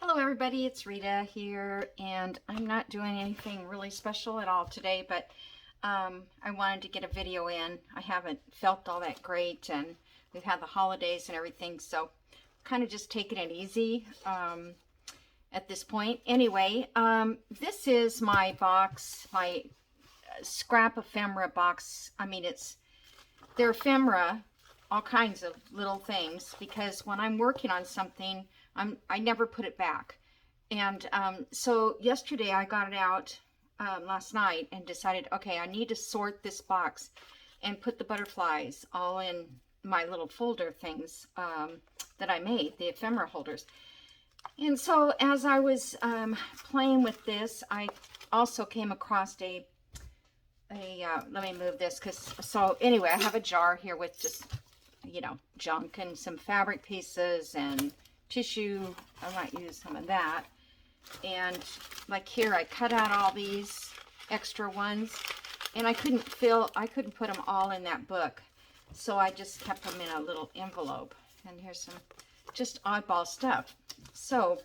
Hello everybody, it's Rita here, and I'm not doing anything really special at all today, but I wanted to get a video in. I haven't felt all that great, and we've had the holidays and everything, so kind of just taking it easy at this point. Anyway, this is my box, my scrap ephemera box. I mean, they're ephemera, all kinds of little things, because when I'm working on something, I never put it back. And so yesterday I got it out last night and decided, okay, I need to sort this box and put the butterflies all in my little folder things that I made, the ephemera holders. And so as I was playing with this, I also came across let me move this, so anyway, I have a jar here with just, junk and some fabric pieces and tissue. I might use some of that. And like here, I cut out all these extra ones, and I couldn't put them all in that book. So I just kept them in a little envelope. And here's some just oddball stuff. So,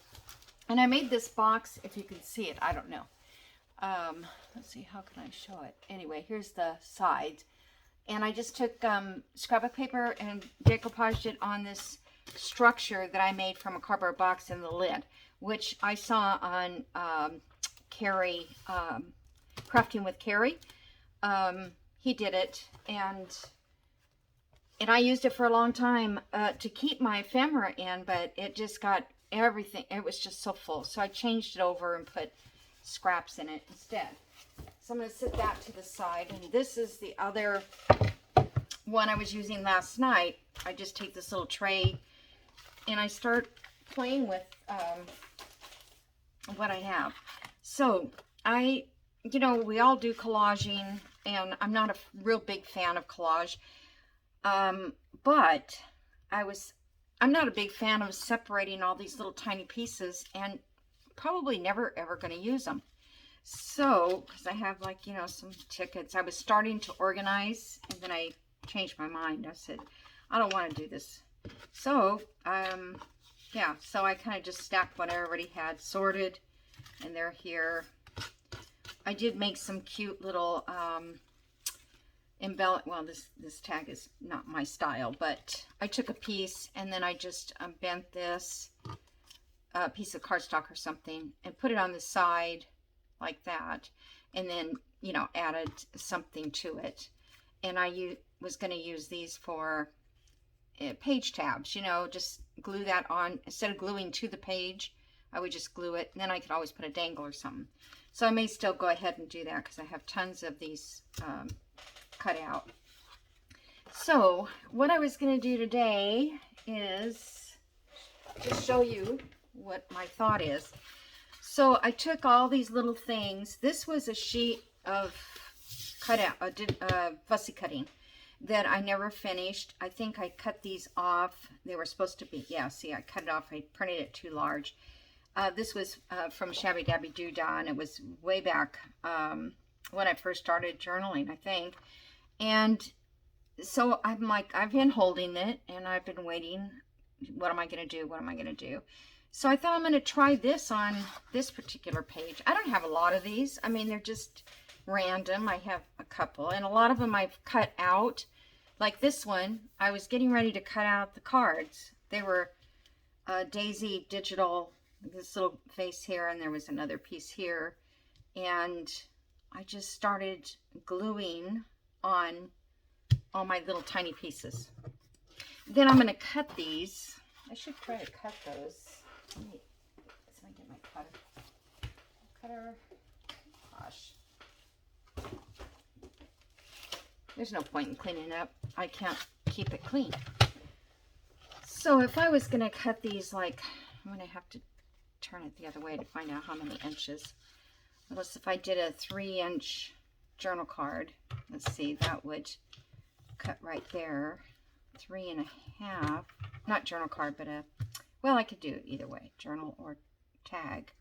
and I made this box, if you can see it, I don't know. Let's see, how can I show it? Anyway, here's the sides. And I just took scrapbook paper and decoupaged it on this structure that I made from a cardboard box in the lid, which I saw on Carrie, Crafting with Carrie. He did it, and I used it for a long time to keep my ephemera in, but it just got everything. It was just so full, so I changed it over and put scraps in it instead. So I'm going to set that to the side, and this is the other one I was using last night. I just take this little tray and I start playing with what I have. So we all do collaging, and I'm not a real big fan of collage, but I'm not a big fan of separating all these little tiny pieces, and probably never ever going to use them. So, because I have some tickets, I was starting to organize, and then I changed my mind. I said, I don't want to do this. So, yeah, so I kind of just stacked what I already had sorted, and they're here. I did make some cute little well, this tag is not my style, but I took a piece, and then I just bent this piece of cardstock or something and put it on the side like that, and then added something to it. And I was going to use these for page tabs, just glue that on. Instead of gluing to the page, I would just glue it, and then I could always put a dangle or something. So I may still go ahead and do that, because I have tons of these cut out. So what I was going to do today is just show you what my thought is. So I took all these little things. This was a sheet of fussy cutting that I never finished. I think I cut these off. They were supposed to be, yeah, see, I cut it off. I printed it too large. This was from Shabby Dabby Doodah, and it was way back when I first started journaling, I think. And so I'm like, I've been holding it, and I've been waiting. What am I going to do? What am I going to do? So I thought I'm going to try this on this particular page. I don't have a lot of these. I mean, they're just random. I have a couple, and a lot of them I've cut out. Like this one, I was getting ready to cut out the cards. They were Daisy digital, this little face here, and there was another piece here. And I just started gluing on all my little tiny pieces. Then I'm going to cut these. I should try to cut those. Let me get my cutter. Gosh. There's no point in cleaning it up. I can't keep it clean. So if I was going to cut these, like, I'm going to have to turn it the other way to find out how many inches. Unless if I did a 3-inch journal card, let's see, that would cut right there. 3.5, not journal card, but well, I could do it either way, journal or tag.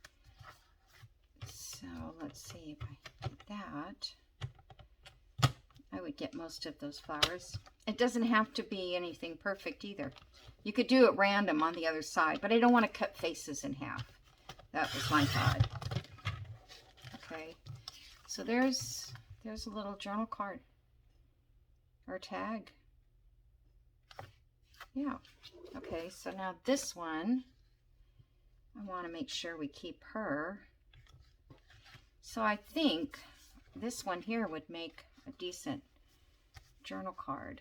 So let's see if I did that. I would get most of those flowers. It doesn't have to be anything perfect either. You could do it random on the other side, but I don't want to cut faces in half. That was my thought. Okay, so there's a little journal card or tag. Yeah. Okay, so now this one, I want to make sure we keep her. So I think this one here would make a decent journal card.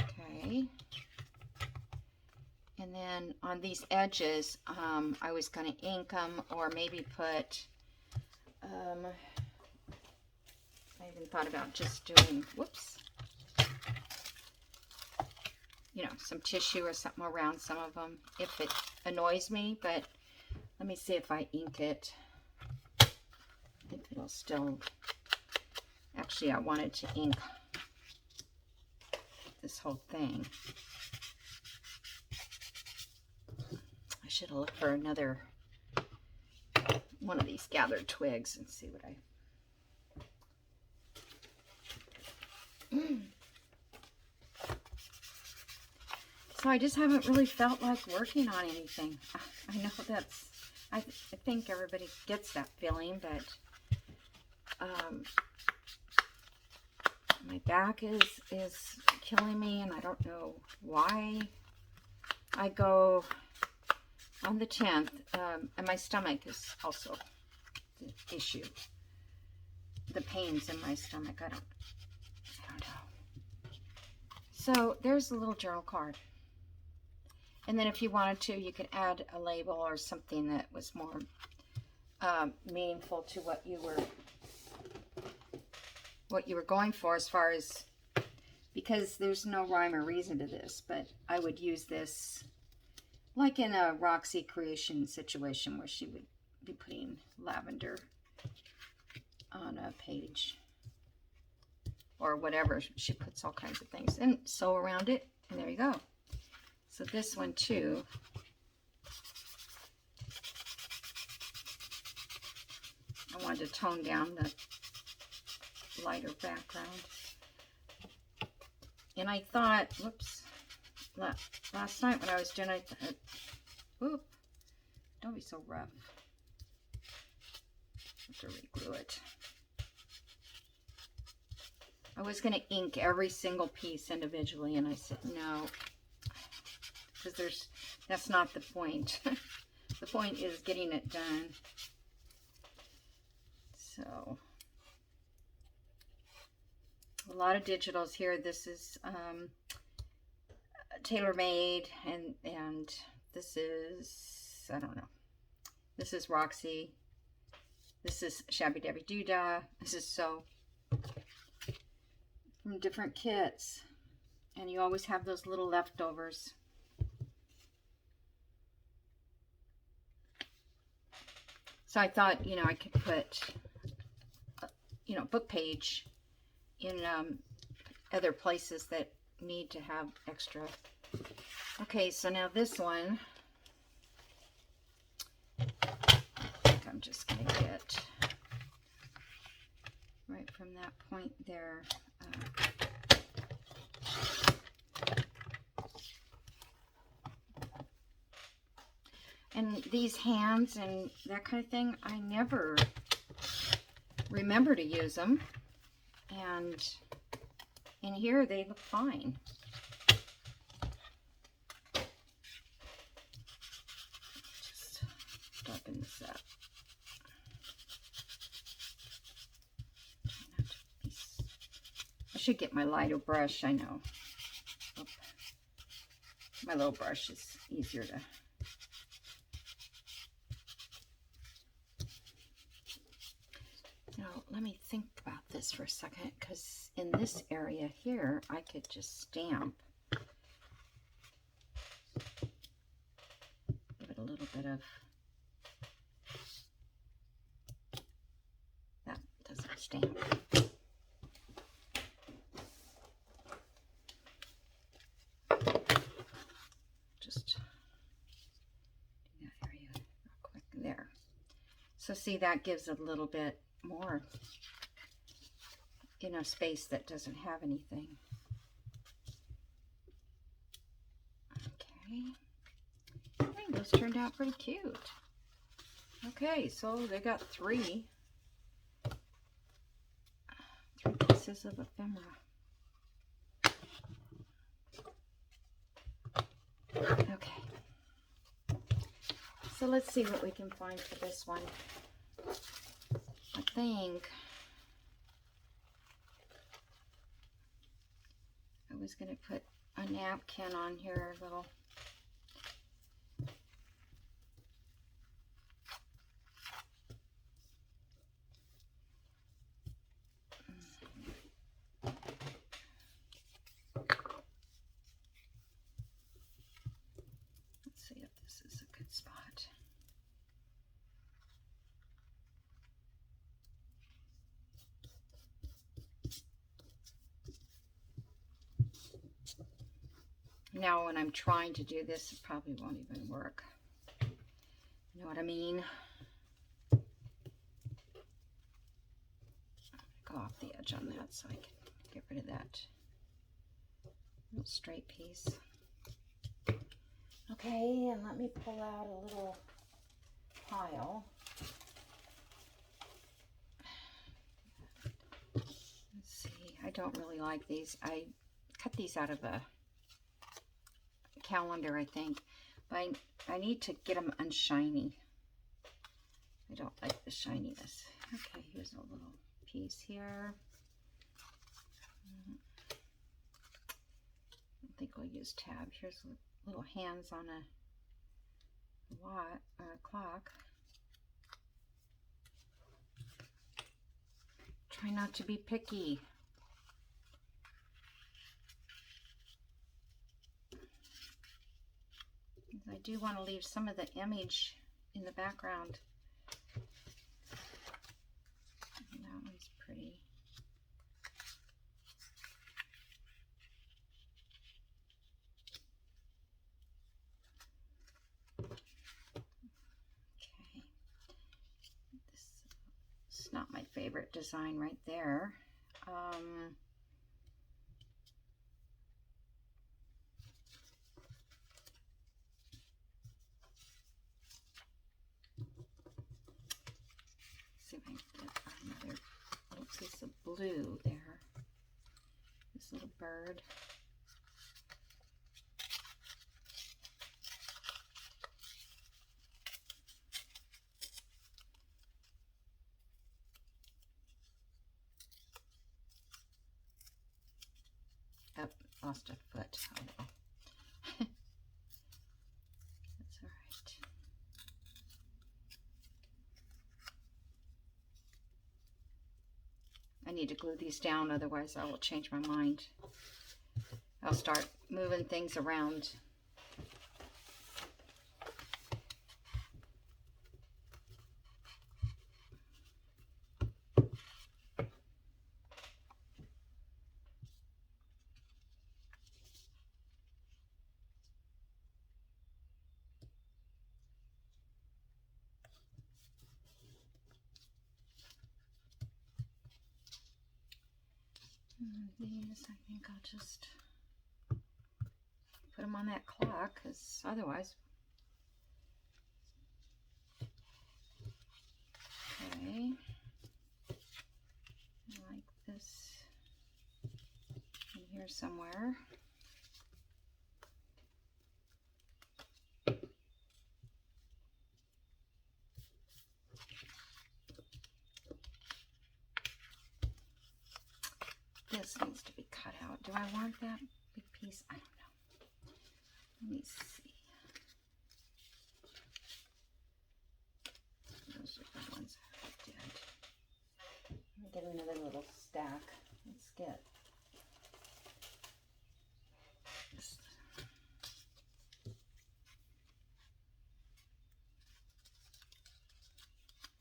Okay. And then on these edges, I was going to ink them or maybe put, I even thought about just doing, whoops, you know, some tissue or something around some of them if it annoys me, but let me see if I ink it, if it'll still, actually I wanted to ink this whole thing. I should have looked for another one of these gathered twigs and see what I... So I just haven't really felt like working on anything. I know that's, I think everybody gets that feeling, but my back is killing me, and I don't know why. I go on the 10th, and my stomach is also the issue. The pains in my stomach, I don't know. So there's a little journal card. And then if you wanted to, you could add a label or something that was more meaningful to what you were going for, as far as, because there's no rhyme or reason to this, but I would use this like in a Roxy creation situation where she would be putting lavender on a page or whatever. She puts all kinds of things and sew around it, and there you go. So this one too, I wanted to tone down the lighter background. And I thought, whoops, last night when I was doing it, whoop, don't be so rough. I have to re-glue it. I was going to ink every single piece individually, and I said no. Because that's not the point. The point is getting it done. So a lot of digitals here. This is tailor-made, and this is, I don't know. This is Roxy. This is Shabby Dabby Doodah. This is so from different kits, and you always have those little leftovers. So I thought, you know, I could put, you know, book page in other places that need to have extra. Okay, so now this one, I think I'm just going to get right from that point there. And these hands and that kind of thing, I never remember to use them. And in here, they look fine. Just darken this up. I should get my lighter brush, I know. Oop. My little brush is easier to... Now, let me think about this for a second, because in this area here, I could just stamp. Give it a little bit of... That doesn't stamp. Just do that area real quick. There. So see, that gives a little bit more, you know, space that doesn't have anything. I think those turned out pretty cute. Okay, so they got three pieces of ephemera. Okay, so let's see what we can find for this one. I think I was going to put a napkin on here, a little. Let's see if this is a good spot. Now when I'm trying to do this, it probably won't even work. You know what I mean? Go off the edge on that so I can get rid of that little straight piece. Okay, and let me pull out a little pile. Let's see, I don't really like these. I cut these out of a calendar, I think, but I need to get them unshiny. I don't like the shininess. Okay, here's a little piece here. I think we'll use tab. Here's little hands on a clock. Try not to be picky. I do want to leave some of the image in the background. And that one's pretty. Okay. This is not my favorite design right there. See if I can get another little piece of blue there. This little bird. Oh, lost a foot. Oh well. That's all right. I need to glue these down, otherwise I will change my mind. I'll start moving things around. These, I think I'll just put them on that clock, because otherwise. Okay. I like this in here somewhere. This needs to be cut out. Do I want that big piece? I don't know. Let me see. Those are the ones I did. Let me get another little stack. Let's get this.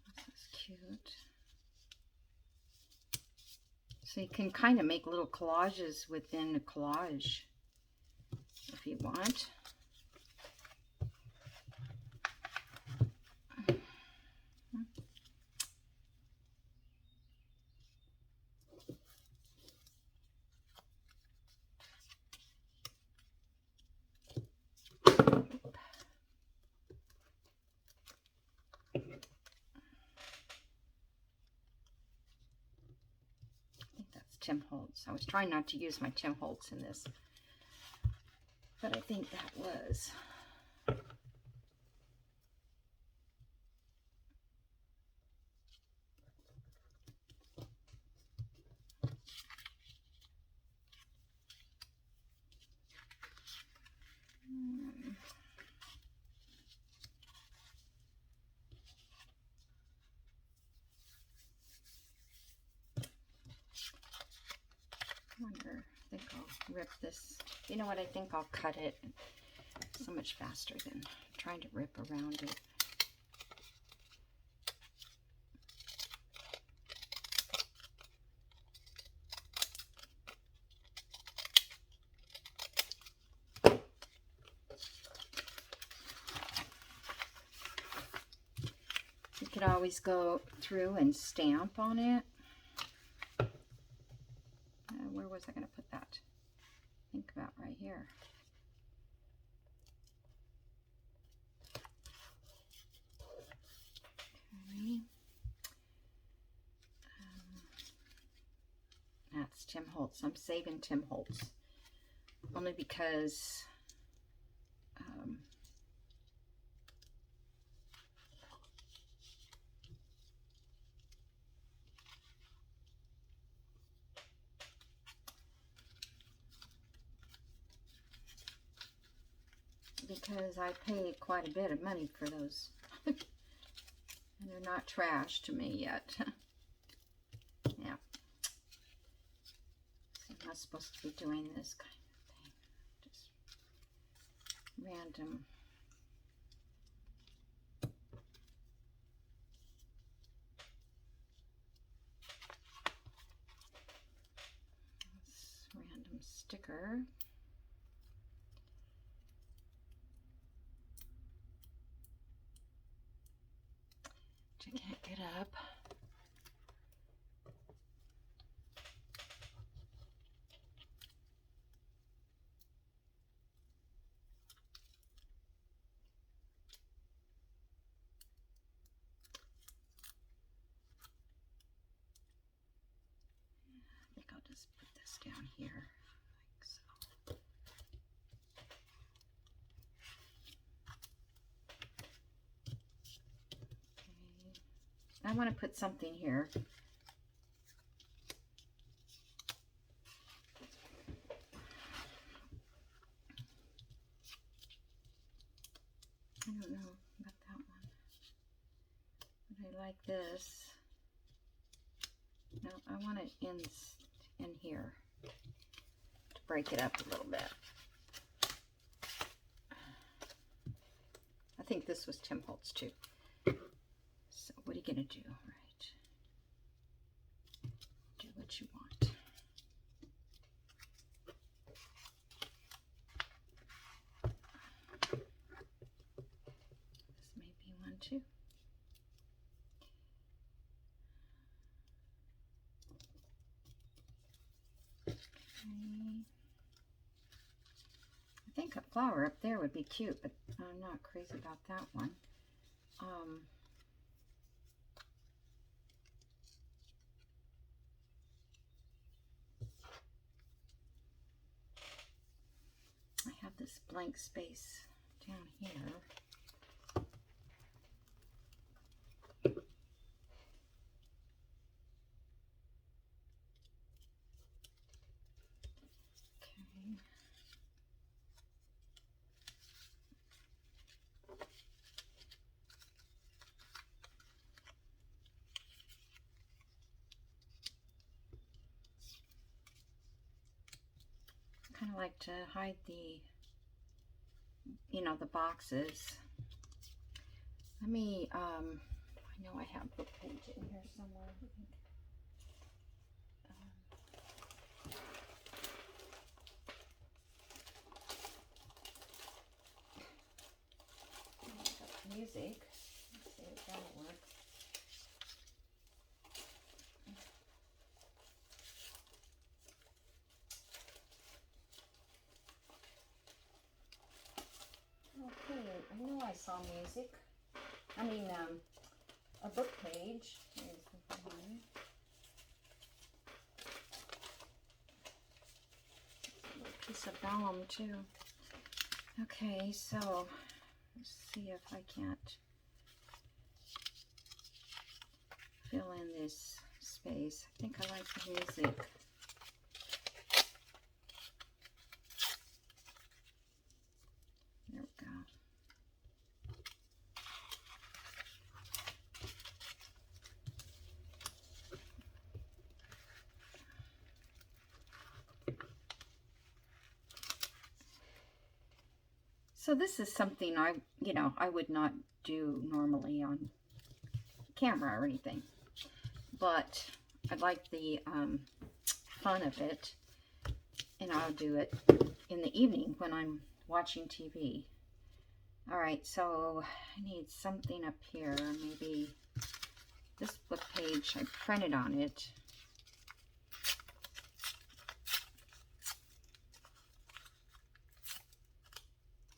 This is cute. So you can kind of make little collages within a collage if you want. Tim Holtz. I was trying not to use my Tim Holtz in this, but I think that was. I wonder, I think I'll rip this. You know what, I think I'll cut it so much faster than trying to rip around it. You could always go through and stamp on it. Where was I going to put that? Think about right here. Okay. That's Tim Holtz. I'm saving Tim Holtz only because I paid quite a bit of money for those. And they're not trash to me yet. Yeah. So I'm not supposed to be doing this kind of thing. Just random. This random sticker. I can't get up. I think I'll just put this down here like so. I want to put something here. I don't know about that one, but I like this. No, I want it in here to break it up a little bit. I think this was Tim Holtz too. So what are you gonna do? Right? Do what you want. This may be one too. Okay. I think a flower up there would be cute, but I'm not crazy about that one. I have this blank space down here. Okay. I kind of like to hide the, you know, the boxes. Let me, I know I have book page in here somewhere. Music. Let's see if that'll work. Okay, I know I saw music. I mean, a book page. Here's the one. piece of vellum too. Okay, so let's see if I can't fill in this space. I think I like the music. There we go. So this is something I would not do normally on camera or anything, but I like the fun of it, and I'll do it in the evening when I'm watching TV. All right, so I need something up here. Maybe this book page, I printed on it.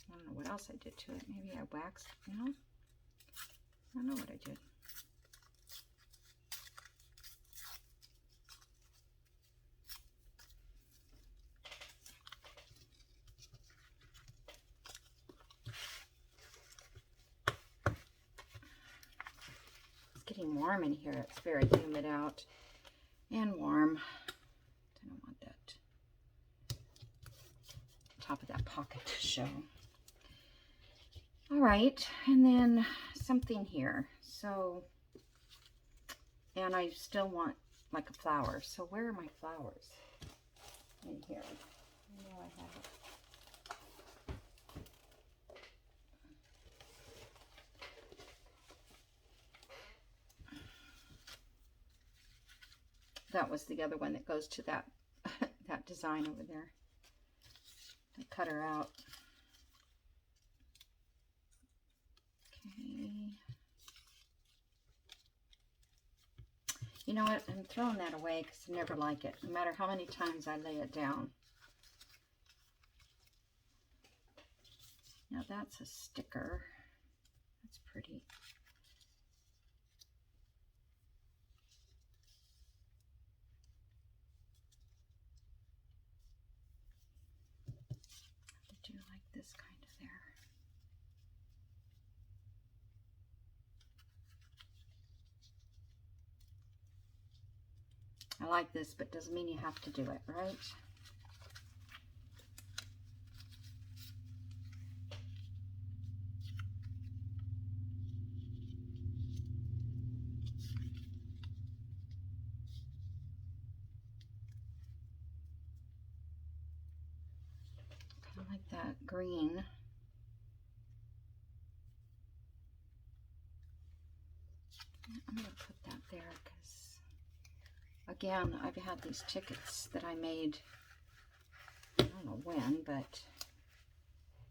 I don't know what else I did to it. Maybe I waxed, no? I don't know what I did. It's getting warm in here. It's very humid out and warm. I don't want that top of that pocket to show. All right, and then something here. So, and I still want like a flower. So where are my flowers? In here. I know I have it. That was the other one that goes to that that design over there. I cut her out. Okay. You know what? I'm throwing that away because I never like it, no matter how many times I lay it down. Now that's a sticker. That's pretty. I do like this kind of there. I like this, but doesn't mean you have to do it, right? Kind of like that green. I'm going to put that there because, again, I've had these tickets that I made, I don't know when, but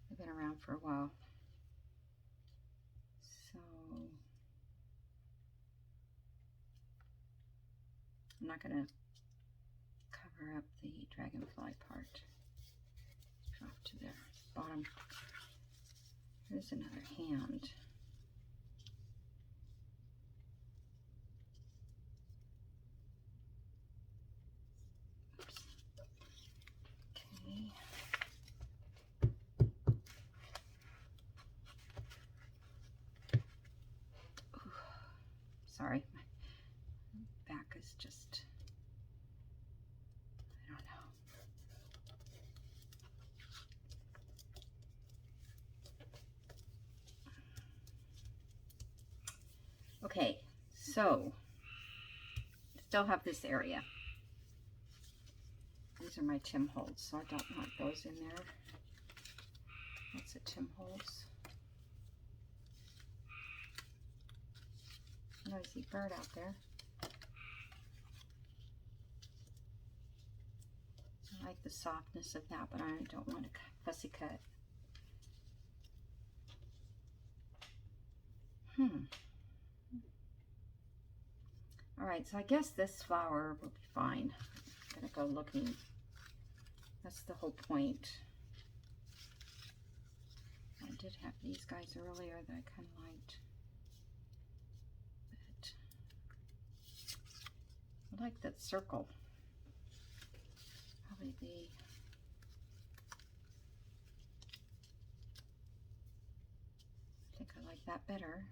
they've been around for a while. So, I'm not going to cover up the dragonfly part. Let's put off to the bottom. Here's another hand. Sorry, my back is just, I don't know. Okay, so still have this area. These are my Tim Holtz, so I don't want those in there. That's a Tim Holtz. Noisy bird out there. I like the softness of that, but I don't want a fussy cut. All right, so I guess this flower will be fine. I'm gonna go looking. That's the whole point. I did have these guys earlier that I kind of liked. But I like that circle. Probably the I like that better.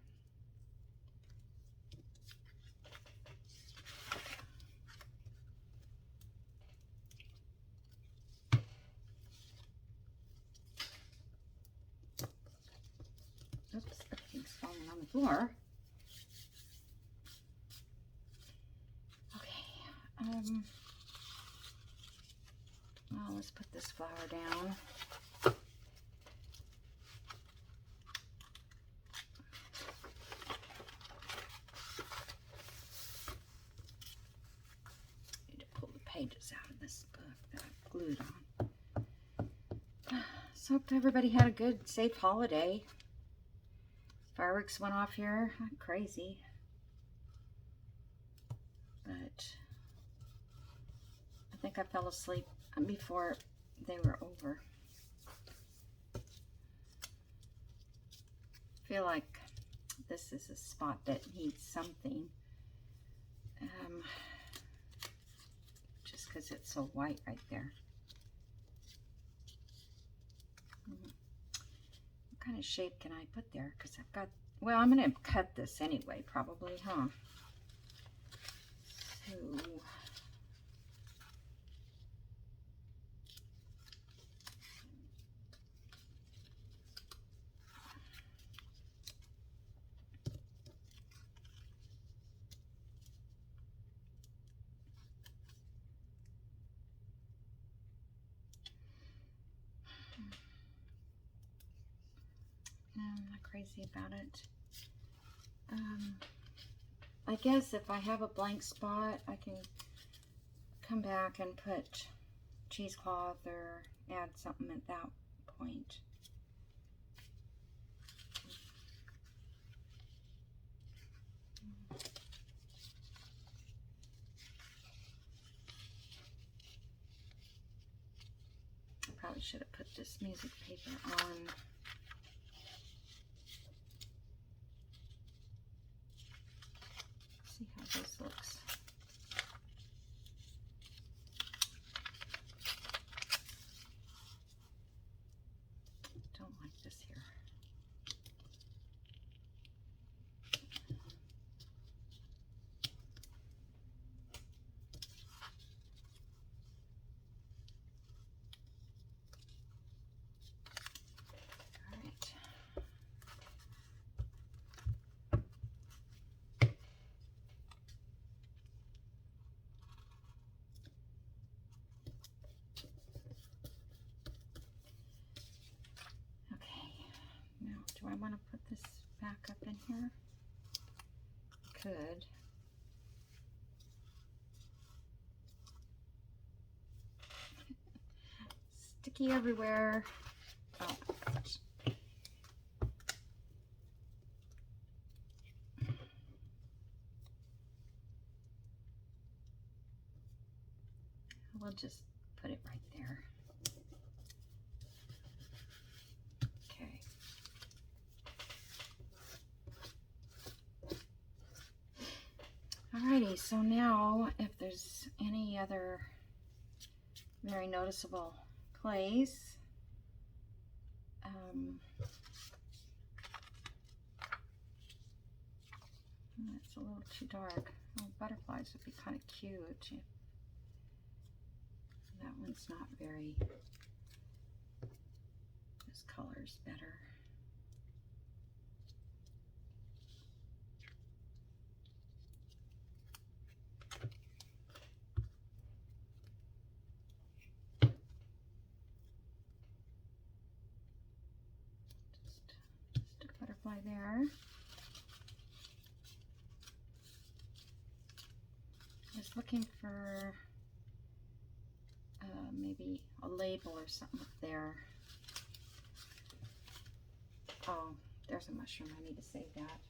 Oops, everything's falling on the floor. Okay, well, let's put this flower down. Need to pull the pages out of this book that I've glued on. So hope everybody had a good, safe holiday. Fireworks went off here like crazy, but I think I fell asleep before they were over. I feel like this is a spot that needs something, just because it's so white right there. What kind of shape can I put there? Because I've got, well, I'm going to cut this anyway, probably, huh? So, I'm not crazy about it. I guess if I have a blank spot, I can come back and put cheesecloth or add something at that point. I probably should have put this music paper on. See how this looks. Don't like this here. All right. Now, do I want to put this back up in here? I could. Sticky everywhere. Oh my gosh. We'll just put it right there. Okay. Alrighty, so now if there's any other very noticeable clays, it's a little too dark. Oh, butterflies would be kind of cute. That one's not very, this color's better. Just a butterfly there. I was looking for maybe a label or something up there. Oh, there's a mushroom. I need to save that.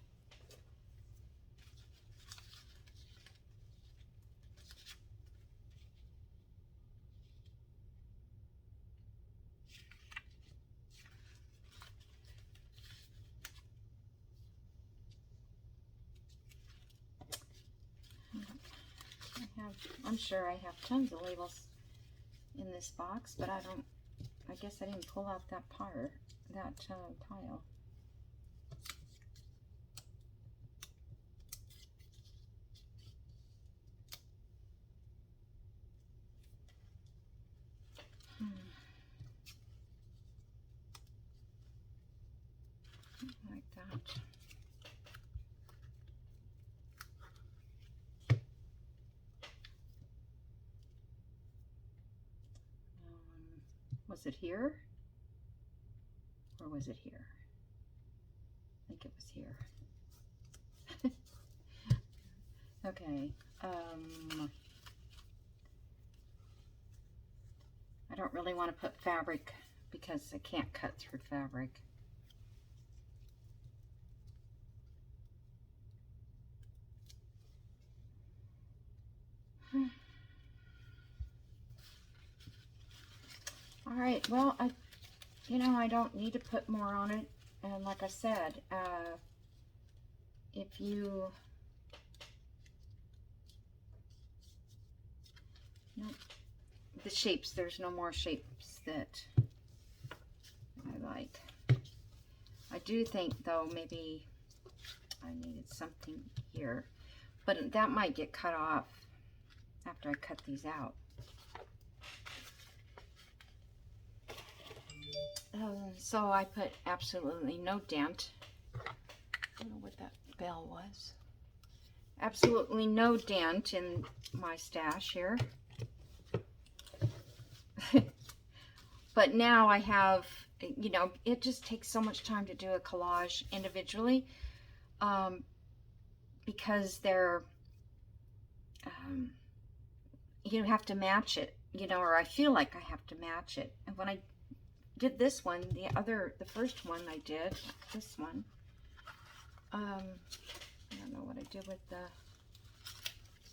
I'm sure I have tons of labels in this box, but I guess I didn't pull out that pile. like that. Was it here? Or was it here? I think it was here. Okay. I don't really want to put fabric because I can't cut through fabric. All right, well, I don't need to put more on it. And like I said, if you, the shapes, there's no more shapes that I like. I do think, though, maybe I needed something here, but that might get cut off after I cut these out. So I put absolutely no dent. I don't know what that bell was. Absolutely no dent in my stash here. But now I have, it just takes so much time to do a collage individually, because they're, you have to match it, or I feel like I have to match it. And when I did this one, the first one I did, this one, I don't know what I did with the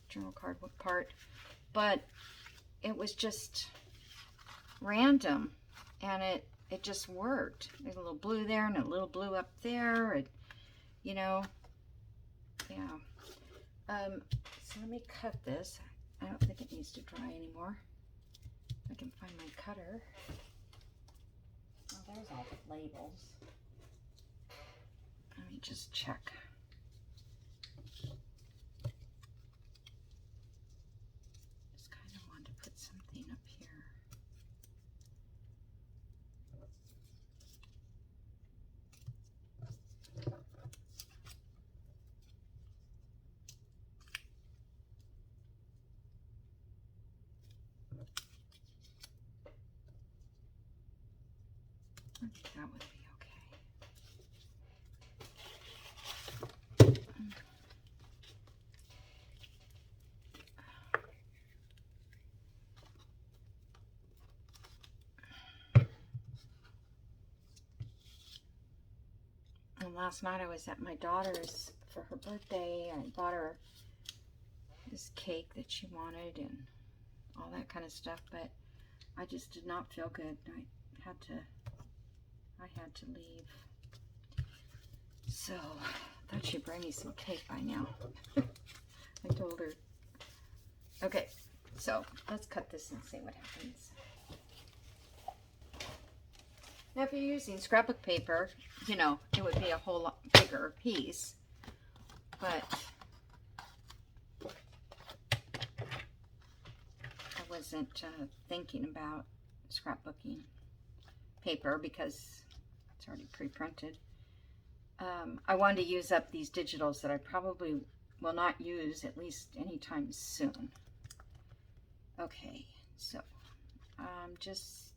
journal card part, but it was just random, and it just worked. There's a little blue there and a little blue up there, and yeah. So let me cut this. I don't think it needs to dry anymore. If I can find my cutter. Oh, there's all the labels. Let me just check. Just kind of wanted to put something up here. I think that would be okay. And last night I was at my daughter's for her birthday. I bought her this cake that she wanted and all that kind of stuff, but I just did not feel good. I had to leave. So I thought she'd bring me some cake by now. I told her. Okay, so let's cut this and see what happens. Now, if you're using scrapbook paper, it would be a whole lot bigger piece, but I wasn't thinking about scrapbooking paper because it's already pre-printed. I wanted to use up these digitals that I probably will not use at least anytime soon. Okay, so just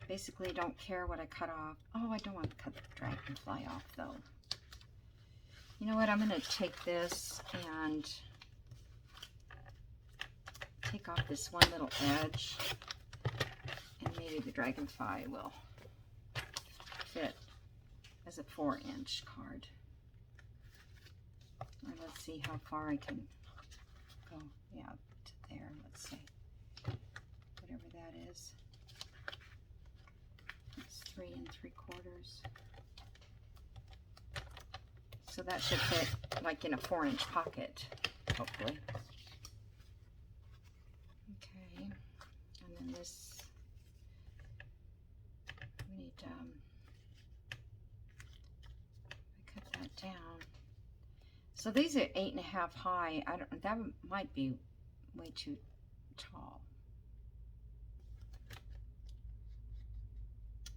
basically don't care what I cut off. Oh, I don't want to cut the dragonfly off though. You know what, I'm going to take this and take off this one little edge, and maybe the dragonfly will fit as a 4-inch card. And let's see how far I can go. Yeah, to there, let's say. Whatever that is. It's 3 3/4. So that should fit like in a 4-inch pocket, hopefully. Okay, and then this, we need cut that down. So these are 8.5 high. That might be way too tall.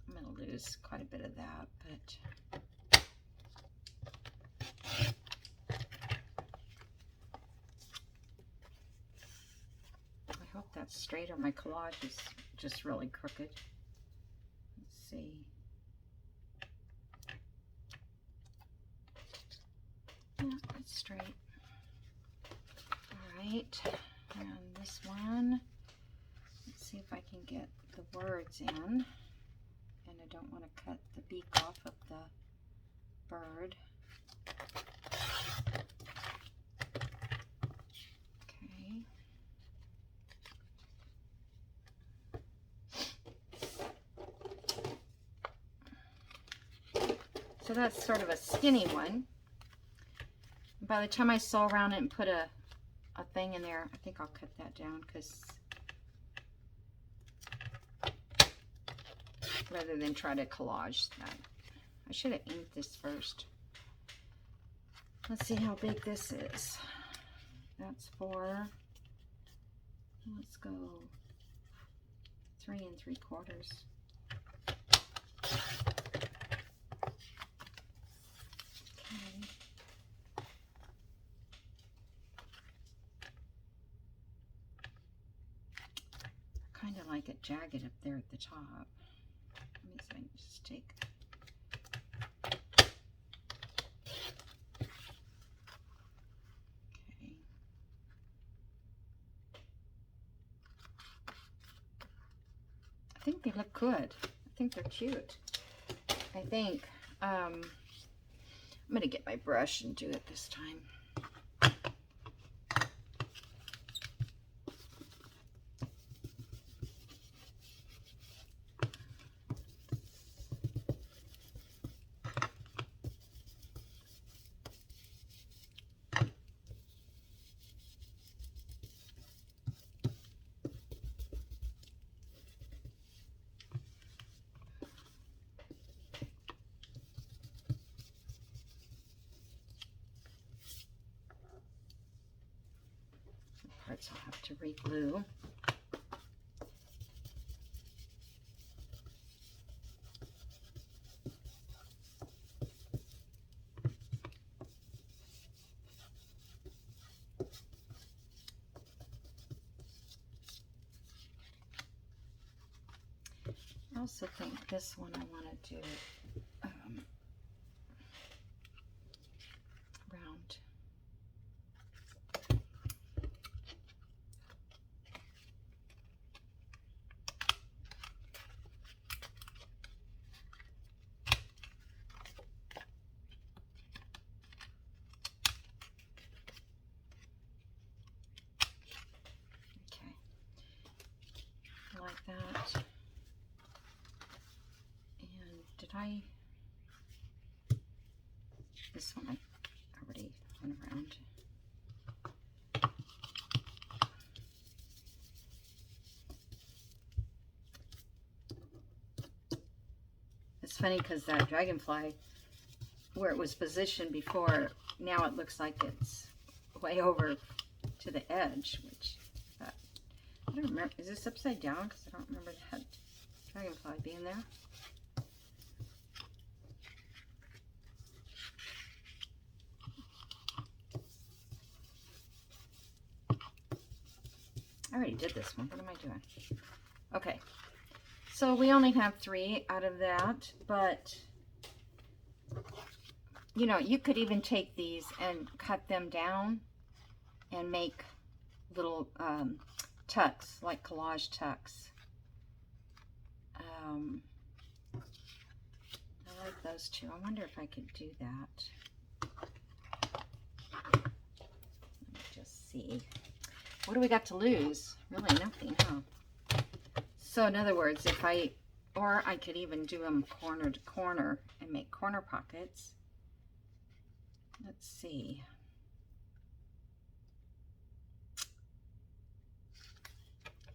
I'm gonna lose quite a bit of that, but that straight or my collage is just really crooked. Let's see. Yeah, it's straight. All right, and this one, let's see if I can get the words in. And I don't want to cut the beak off of the bird. Okay. So that's sort of a skinny one. By the time I sew around it and put a thing in there, I think I'll cut that down, because rather than try to collage that. I should have inked this first. Let's see how big this is. That's 4. Let's go 3 3/4. Okay. Kind of like it jagged up there at the top. Let me see if I can just take. Okay. I think they look good. I think they're cute. I think I'm gonna get my brush and do it this time. Parts I'll have to re-glue. I also think this one I want to do round. Okay, like that. Did I? This one I already went around. It's funny because that dragonfly, where it was positioned before, now it looks like it's way over to the edge, which I don't remember. Is this upside down? Because I don't remember that dragonfly being there. I already did this one. What am I doing? Okay. So we only have 3 out of that, but you know, you could even take these and cut them down and make little tucks, like collage tucks. I like those two. I wonder if I could do that. Let me just see. What do we got to lose? Really nothing, huh? So in other words, if I, or I could even do them corner to corner and make corner pockets. Let's see.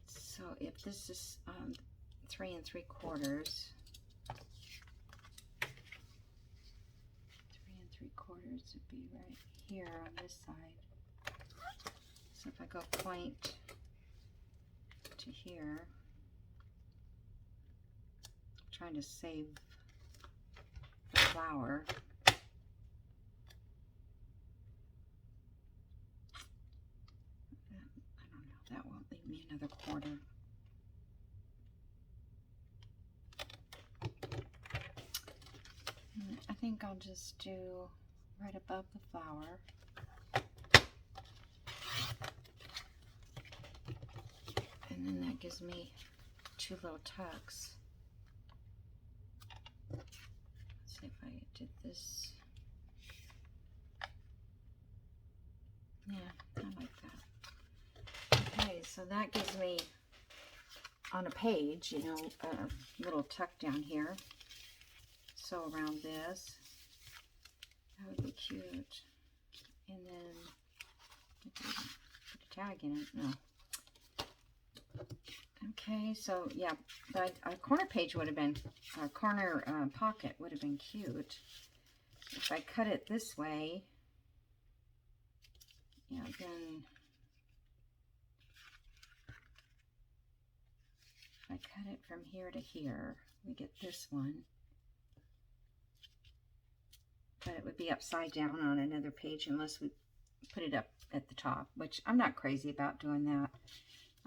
So if this is 3 3/4, 3 3/4 would be right here on this side. So if I go point to here, I'm trying to save the flower. I don't know, that won't leave me another quarter. think I'll just do right above the flower. And then that gives me 2 little tucks. Let's see if I did this. Yeah, I like that. Okay, so that gives me, on a page, you know, a little tuck down here. So around this, that would be cute. And then, put a tag in it, no. Okay, so yeah, but a corner page would have been, a corner pocket would have been cute. If I cut it this way, yeah, then if I cut it from here to here, we get this one. But it would be upside down on another page unless we put it up at the top, which I'm not crazy about doing that.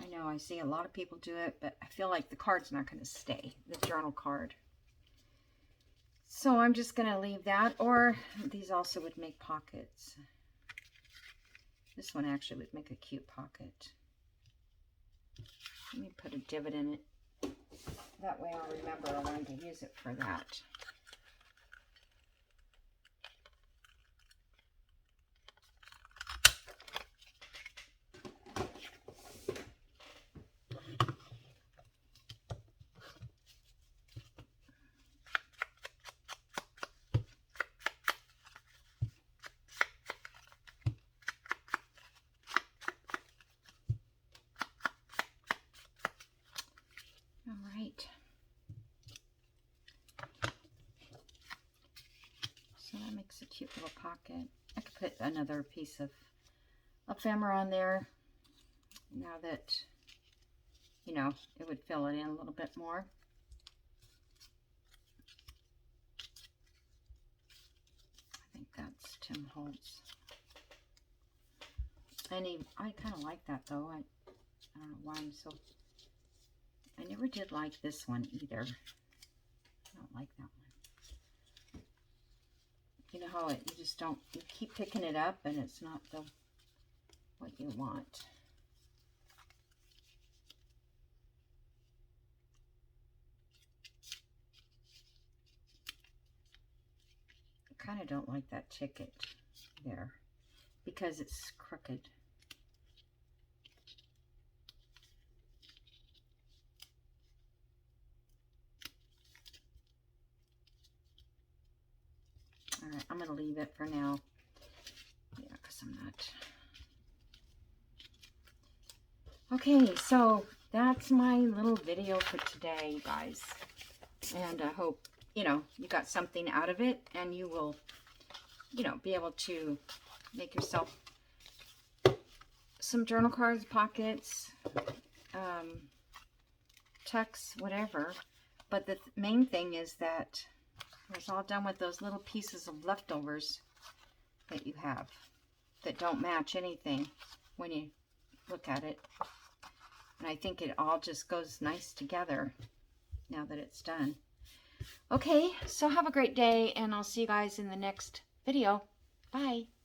I know I see a lot of people do it, but I feel like the card's not going to stay, the journal card. So I'm just going to leave that, or these also would make pockets. This one actually would make a cute pocket. Let me put a divot in it. That way I'll remember I wanted to use it for that. So that makes a cute little pocket. I could put another piece of ephemera on there now that, you know, it would fill it in a little bit more. I think that's Tim Holtz. And I kind of like that though. I don't know why I'm so... I never did like this one either. I don't like that one. You know how you just don't, you keep picking it up and it's not what you want. I kind of don't like that ticket there because it's crooked. All right, I'm going to leave it for now. Yeah, because I'm not. Okay, so that's my little video for today, you guys. And I hope, you know, you got something out of it and you will, you know, be able to make yourself some journal cards, pockets, tucks, whatever. But the main thing is that it's all done with those little pieces of leftovers that you have that don't match anything when you look at it. And I think it all just goes nice together now that it's done. Okay, so have a great day, and I'll see you guys in the next video. Bye.